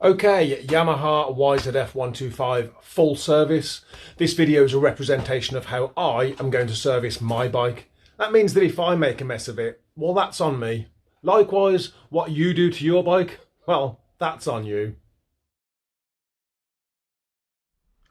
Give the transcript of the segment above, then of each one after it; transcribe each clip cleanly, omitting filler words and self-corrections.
Okay, Yamaha YZF R125 full service. This video is a representation of how I am going to service my bike. That means that if I make a mess of it, well, that's on me. Likewise, what you do to your bike, well, that's on you.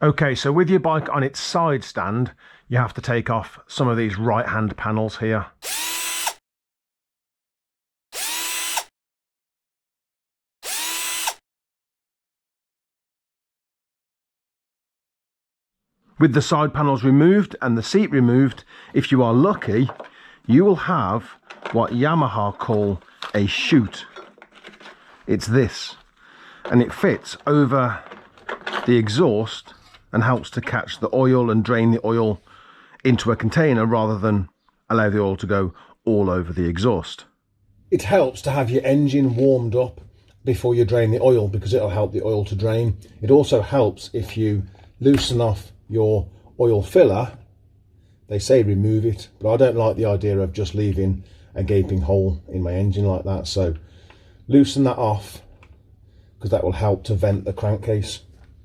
Okay, so with your bike on its side stand, you have to take off some of these right-hand panels here. With the side panels removed and the seat removed, if you are lucky, you will have what Yamaha call a chute. It's this, and it fits over the exhaust and helps to catch the oil and drain the oil into a container rather than allow the oil to go all over the exhaust. It helps to have your engine warmed up before you drain the oil because it'll help the oil to drain. It also helps if you loosen off your oil filler. They say remove it, but I don't like the idea of just leaving a gaping hole in my engine like that. So loosen that off because that will help to vent the crankcase.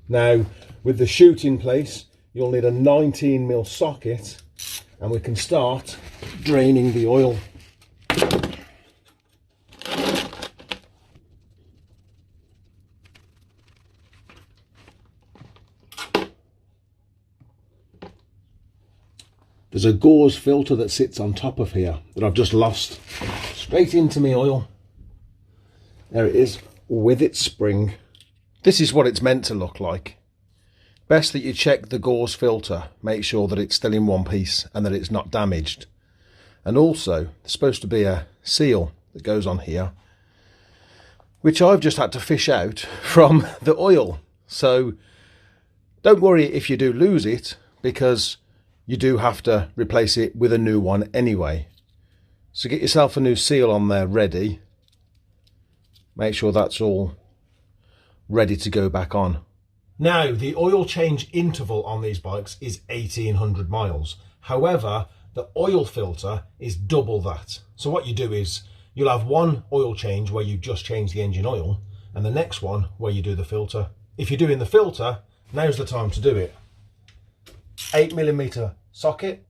Now with the chute in place, you'll need a 19mm socket and we can start draining the oil. There's a gauze filter that sits on top of here that I've just lost. Straight into my oil. There it is, with its spring. This is what it's meant to look like. Best that you check the gauze filter, make sure that it's still in one piece and that it's not damaged. And also, there's supposed to be a seal that goes on here, which I've just had to fish out from the oil. So don't worry if you do lose it, because you do have to replace it with a new one anyway. So get yourself a new seal on there ready. Make sure that's all ready to go back on. Now, the oil change interval on these bikes is 1800 miles. However, the oil filter is double that. So what you do is you'll have one oil change where you just change the engine oil and the next one where you do the filter. If you're doing the filter, now's the time to do it. 8mm socket.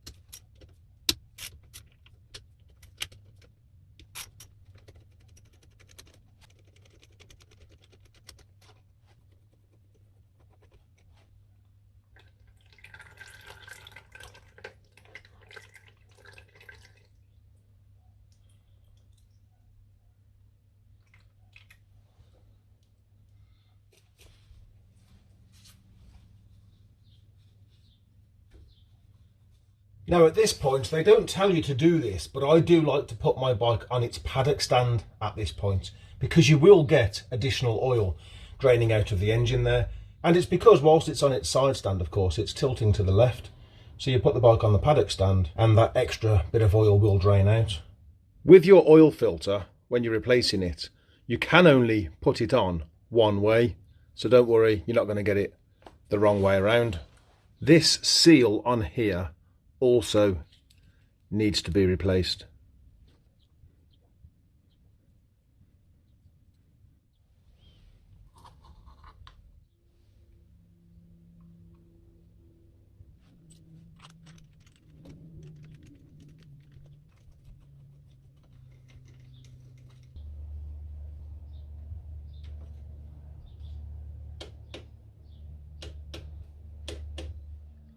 Now at this point, they don't tell you to do this, but I do like to put my bike on its paddock stand at this point, because you will get additional oil draining out of the engine there. And it's because whilst it's on its side stand, of course, it's tilting to the left. So you put the bike on the paddock stand and that extra bit of oil will drain out. With your oil filter, when you're replacing it, you can only put it on one way. So don't worry, you're not going to get it the wrong way around. This seal on here also needs to be replaced.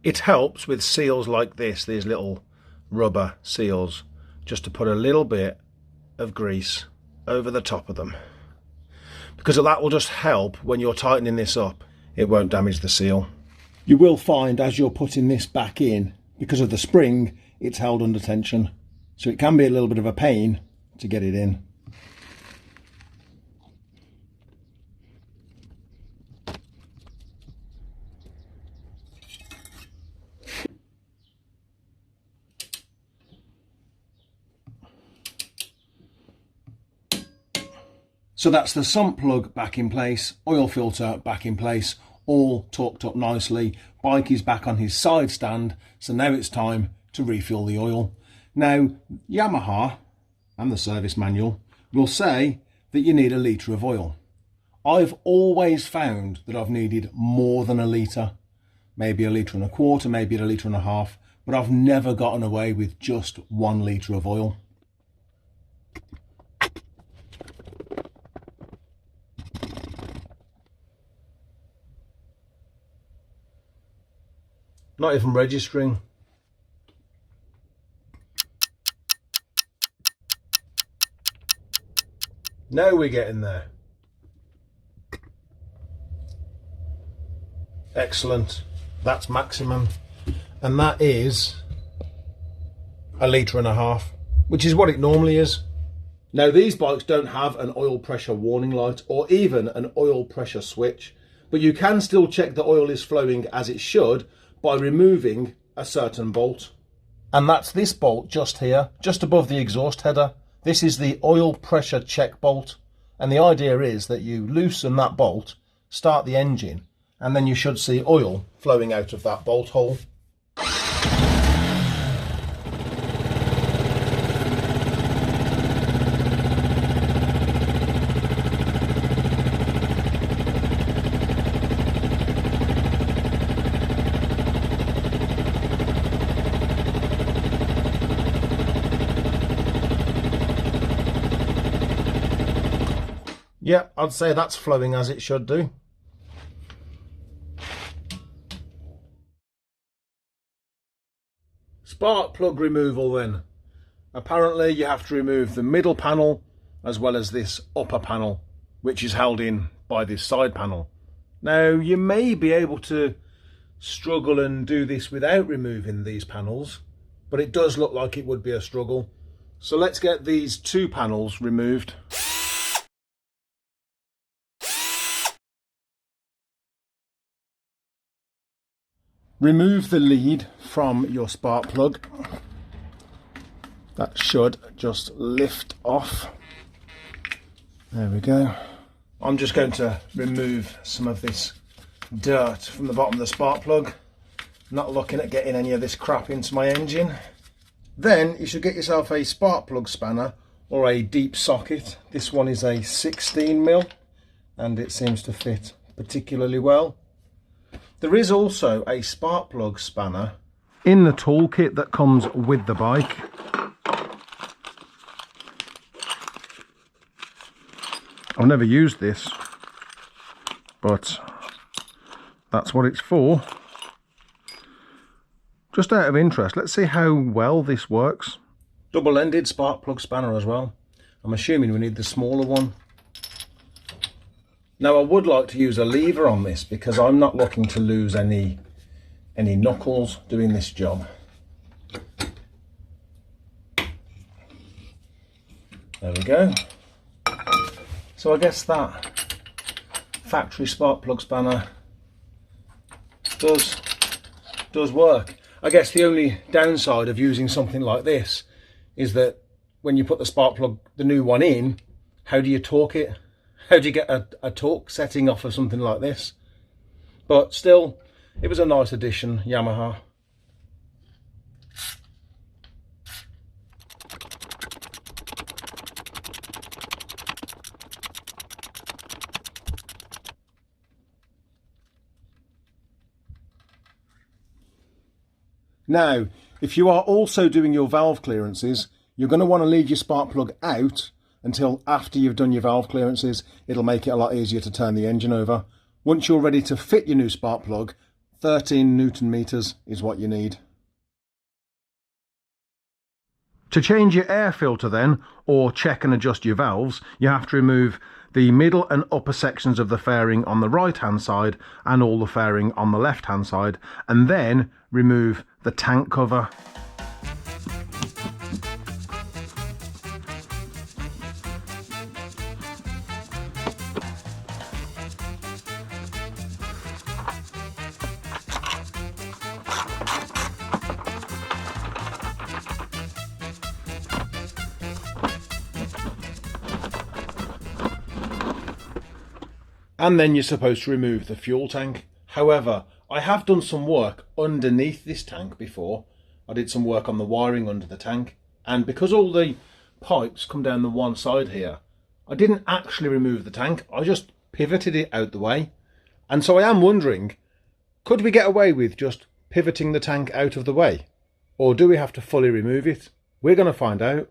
It helps with seals like this, these little rubber seals, just to put a little bit of grease over the top of them, because that will just help when you're tightening this up. It won't damage the seal. You will find as you're putting this back in, because of the spring, it's held under tension, so it can be a little bit of a pain to get it in. So that's the sump plug back in place, oil filter back in place, all torqued up nicely. Bike is back on his side stand, so now it's time to refuel the oil. Now, Yamaha and the service manual will say that you need 1 litre of oil. I've always found that I've needed more than a litre, maybe a litre and a quarter, maybe a litre and a half, but I've never gotten away with just 1 litre of oil. Not even registering. Now we're getting there. Excellent. That's maximum. And that is a litre and a half, which is what it normally is. Now, these bikes don't have an oil pressure warning light or even an oil pressure switch, but you can still check the oil is flowing as it should by removing a certain bolt. And that's this bolt just here, just above the exhaust header. This is the oil pressure check bolt. And the idea is that you loosen that bolt, start the engine, and then you should see oil flowing out of that bolt hole. Yeah, I'd say that's flowing as it should do. Spark plug removal then. Apparently you have to remove the middle panel as well as this upper panel, which is held in by this side panel. Now, you may be able to struggle and do this without removing these panels, but it does look like it would be a struggle. So let's get these 2 panels removed. Remove the lead from your spark plug. That should just lift off. There we go. I'm just going to remove some of this dirt from the bottom of the spark plug. Not looking at getting any of this crap into my engine. Then you should get yourself a spark plug spanner or a deep socket. This one is a 16mm and it seems to fit particularly well. There is also a spark plug spanner in the toolkit that comes with the bike. I've never used this, but that's what it's for. Just out of interest, let's see how well this works. Double-ended spark plug spanner as well. I'm assuming we need the smaller one. Now, I would like to use a lever on this because I'm not looking to lose any knuckles doing this job. There we go. So I guess that factory spark plug spanner does work. I guess the only downside of using something like this is that when you put the spark plug, the new one in, how do you torque it? How do you get a torque setting off of something like this? But still, it was a nice addition, Yamaha. Now, if you are also doing your valve clearances, you're going to want to leave your spark plug out until after you've done your valve clearances. It'll make it a lot easier to turn the engine over. Once you're ready to fit your new spark plug, 13 Newton meters is what you need. To change your air filter then, or check and adjust your valves, you have to remove the middle and upper sections of the fairing on the right hand side and all the fairing on the left hand side, and then remove the tank cover. And then you're supposed to remove the fuel tank. However, I have done some work underneath this tank before. I did some work on the wiring under the tank, and because all the pipes come down the one side here, I didn't actually remove the tank. I just pivoted it out the way. And so I am wondering, could we get away with just pivoting the tank out of the way? Or do we have to fully remove it? We're going to find out.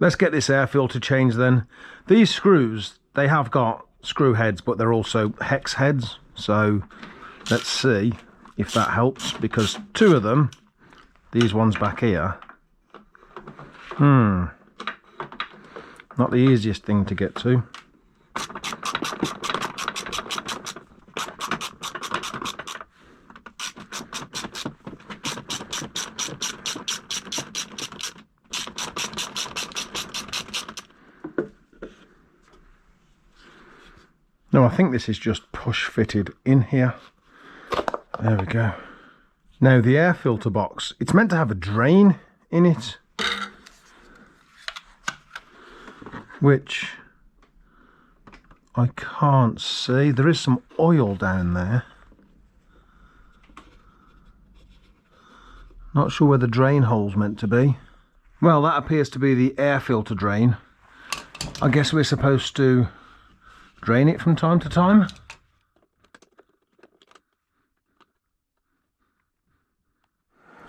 Let's get this air filter changed then. These screws, they have got screw heads, but they're also hex heads. So let's see if that helps, because two of them, these ones back here, not the easiest thing to get to. No, I think this is just push fitted in here. There we go. Now the air filter box, it's meant to have a drain in it, which I can't see. There is some oil down there. Not sure where the drain hole's meant to be. Well, that appears to be the air filter drain. I guess we're supposed to drain it from time to time.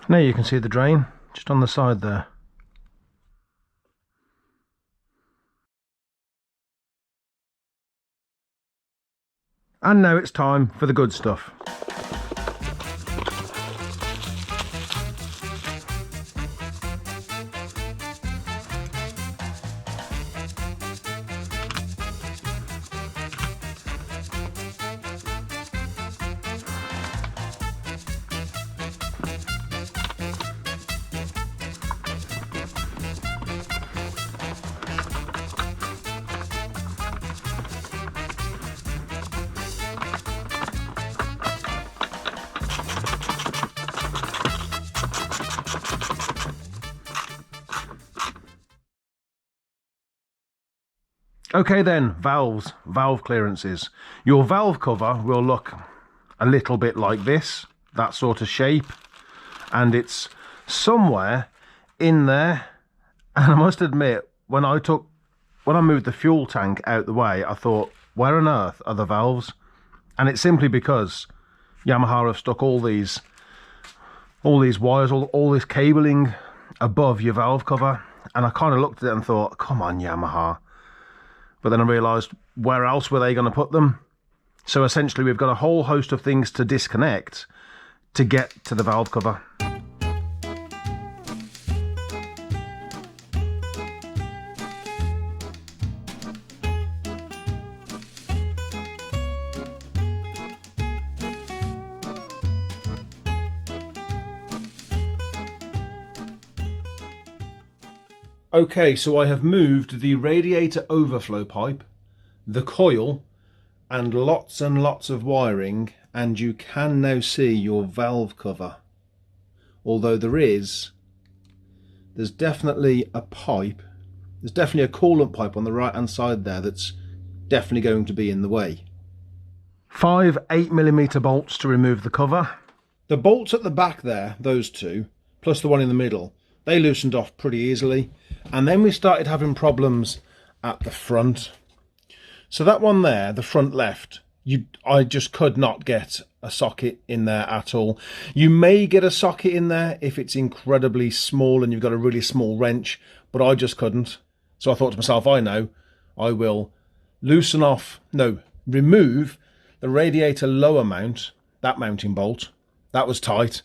Now you can see the drain just on the side there. And now it's time for the good stuff. Okay then, valves, valve clearances. Your valve cover will look a little bit like this, that sort of shape, and it's somewhere in there. And I must admit, when I moved the fuel tank out the way, I thought, where on earth are the valves? And it's simply because Yamaha have stuck all these wires, all this cabling above your valve cover, and I kind of looked at it and thought, come on Yamaha. But then I realised, where else were they going to put them? So essentially we've got a whole host of things to disconnect to get to the valve cover. Okay, so I have moved the radiator overflow pipe, the coil, and lots of wiring, and you can now see your valve cover. Although there's definitely a pipe, there's definitely a coolant pipe on the right hand side there that's definitely going to be in the way. 5 8mm bolts to remove the cover. The bolts at the back there, those two, plus the one in the middle, they loosened off pretty easily. And then we started having problems at the front. So that one there, the front left, I just could not get a socket in there at all. You may get a socket in there if it's incredibly small and you've got a really small wrench, but I just couldn't. So I thought to myself, I know, I will remove the radiator lower mount, that mounting bolt. That was tight.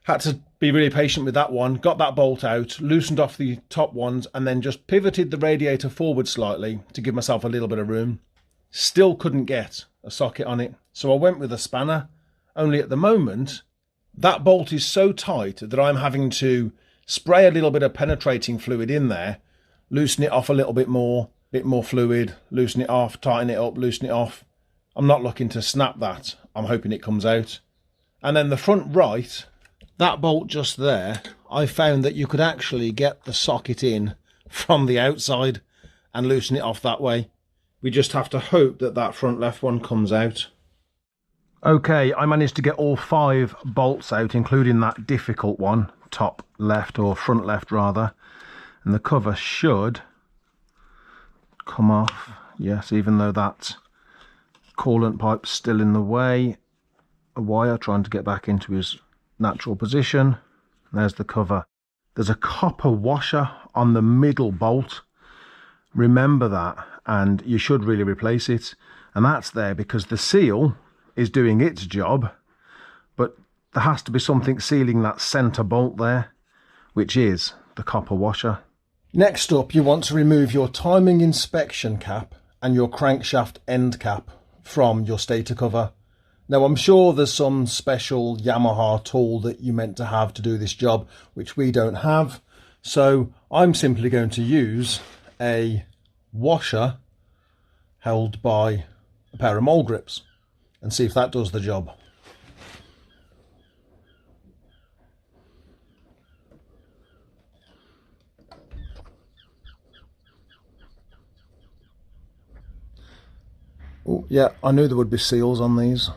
Had to be really patient with that one, got that bolt out, loosened off the top ones, and then just pivoted the radiator forward slightly to give myself a little bit of room. Still couldn't get a socket on it, so I went with a spanner, only at the moment, that bolt is so tight that I'm having to spray a little bit of penetrating fluid in there, loosen it off a little bit more fluid, loosen it off, tighten it up, loosen it off. I'm not looking to snap that. I'm hoping it comes out. And then the front right, that bolt just there, I found that you could actually get the socket in from the outside and loosen it off that way. We just have to hope that that front left one comes out. Okay, I managed to get all 5 bolts out, including that difficult one, top left, or front left rather. And the cover should come off. Yes, even though that coolant pipe's still in the way. A wire trying to get back into his natural position. There's the cover. There's a copper washer on the middle bolt. Remember that, and you should really replace it. And that's there because the seal is doing its job, but there has to be something sealing that center bolt there, which is the copper washer. Next up, you want to remove your timing inspection cap and your crankshaft end cap from your stator cover. Now, I'm sure there's some special Yamaha tool that you meant to have to do this job, which we don't have. So I'm simply going to use a washer held by a pair of mole grips and see if that does the job. Oh, yeah, I knew there would be seals on these.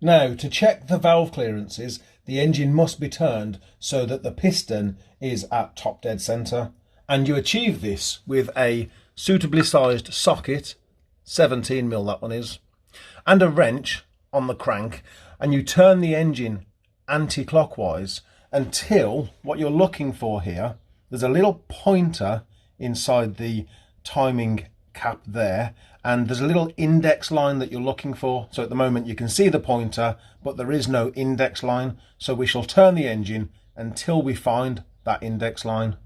Now, to check the valve clearances, the engine must be turned so that the piston is at top dead centre. And you achieve this with a suitably sized socket, 17mm that one is, and a wrench on the crank, and you turn the engine anti-clockwise until what you're looking for here, there's a little pointer inside the timing cap there, and there's a little index line that you're looking for. So at the moment you can see the pointer, but there is no index line. So we shall turn the engine until we find that index line.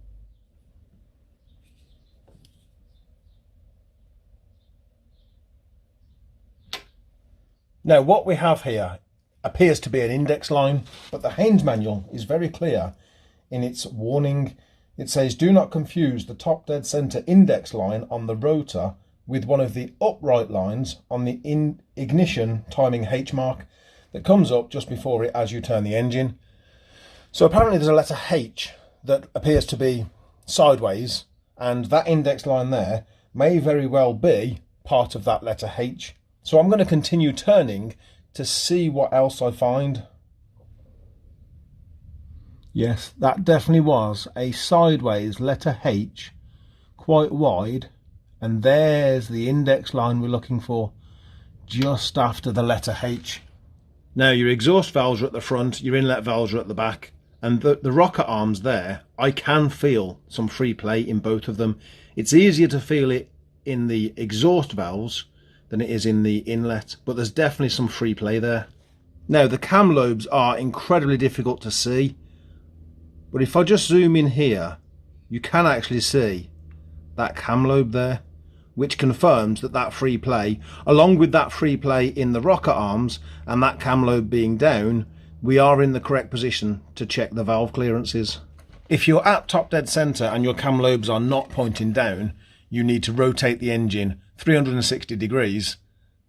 Now what we have here appears to be an index line, but the Haynes manual is very clear in its warning. It says, do not confuse the top dead center index line on the rotor with one of the upright lines on the ignition timing H mark that comes up just before it as you turn the engine. So apparently there's a letter H that appears to be sideways, and that index line there may very well be part of that letter H. So I'm going to continue turning to see what else I find. Yes, that definitely was a sideways letter H, quite wide, and there's the index line we're looking for, just after the letter H. Now your exhaust valves are at the front, your inlet valves are at the back, and the rocker arms there, I can feel some free play in both of them. It's easier to feel it in the exhaust valves than it is in the inlet, but there's definitely some free play there. Now the cam lobes are incredibly difficult to see, but if I just zoom in here, you can actually see that cam lobe there, which confirms that that free play, along with that free play in the rocker arms and that cam lobe being down, we are in the correct position to check the valve clearances. If you're at top dead center and your cam lobes are not pointing down, you need to rotate the engine 360 degrees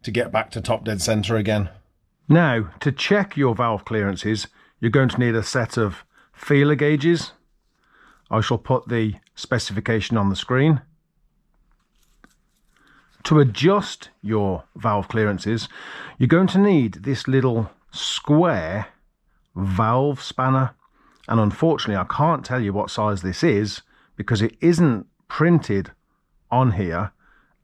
to get back to top dead center again. Now, to check your valve clearances, you're going to need a set of feeler gauges. I shall put the specification on the screen. To adjust your valve clearances, you're going to need this little square valve spanner, and unfortunately I can't tell you what size this is because it isn't printed on here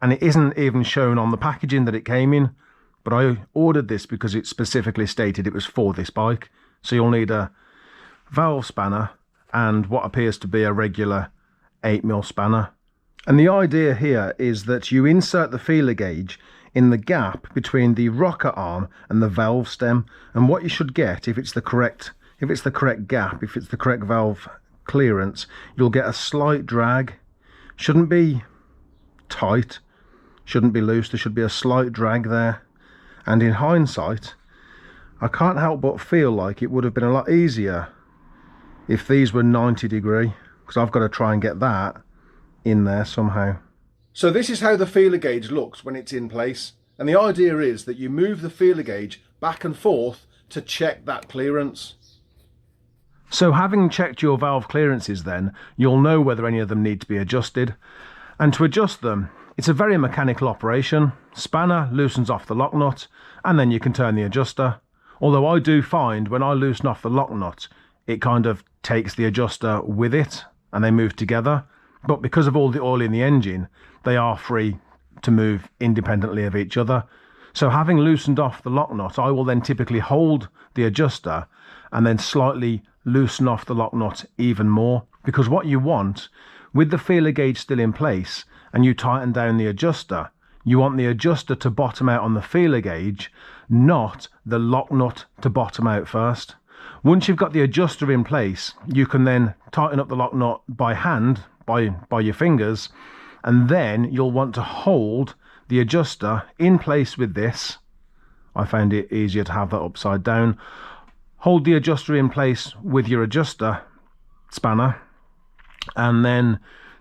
and it isn't even shown on the packaging that it came in, but I ordered this because it specifically stated it was for this bike. So you'll need a valve spanner and what appears to be a regular 8mm spanner. And the idea here is that you insert the feeler gauge in the gap between the rocker arm and the valve stem, and what you should get, if it's the correct gap, if it's the correct valve clearance, you'll get a slight drag. Shouldn't be tight, shouldn't be loose, there should be a slight drag there. And in hindsight, I can't help but feel like it would have been a lot easier if these were 90 degree, because I've got to try and get that in there somehow. So this is how the feeler gauge looks when it's in place, and the idea is that you move the feeler gauge back and forth to check that clearance. So having checked your valve clearances then, you'll know whether any of them need to be adjusted. And to adjust them, it's a very mechanical operation. Spanner loosens off the lock nut, and then you can turn the adjuster. Although I do find when I loosen off the lock nut, it kind of takes the adjuster with it, and they move together. But because of all the oil in the engine, they are free to move independently of each other. So having loosened off the lock nut, I will then typically hold the adjuster and then slightly loosen off the lock nut even more. Because what you want, with the feeler gauge still in place, and you tighten down the adjuster, you want the adjuster to bottom out on the feeler gauge, not the lock nut to bottom out first. Once you've got the adjuster in place, you can then tighten up the lock nut by hand, by your fingers, and then you'll want to hold the adjuster in place with this. I found it easier to have that upside down. Hold the adjuster in place with your adjuster spanner, and then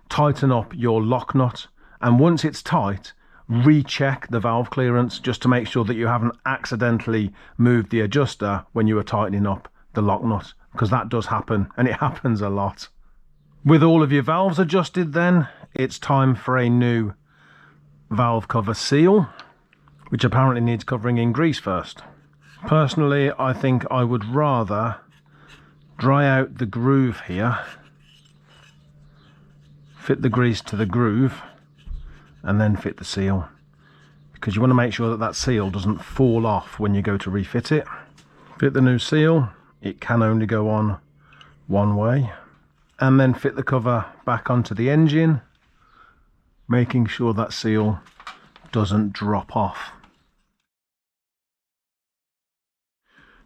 tighten up your lock nut. And once it's tight, recheck the valve clearance just to make sure that you haven't accidentally moved the adjuster when you were tightening up the lock nut, because that does happen, and it happens a lot. With all of your valves adjusted then, it's time for a new valve cover seal, which apparently needs covering in grease first. Personally, I think I would rather dry out the groove here, fit the grease to the groove, and then fit the seal, because you want to make sure that that seal doesn't fall off when you go to refit it. Fit the new seal, it can only go on one way, and then fit the cover back onto the engine, making sure that seal doesn't drop off.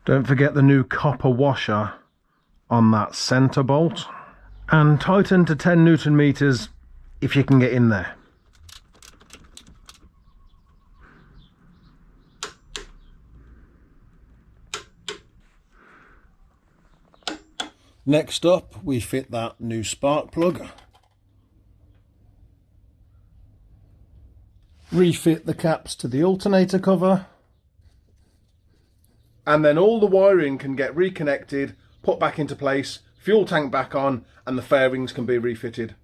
Don't forget the new copper washer on that center bolt, and tighten to 10 Newton meters if you can get in there. Next up, we fit that new spark plug. Refit the caps to the alternator cover, and then all the wiring can get reconnected, put back into place, fuel tank back on, and the fairings can be refitted.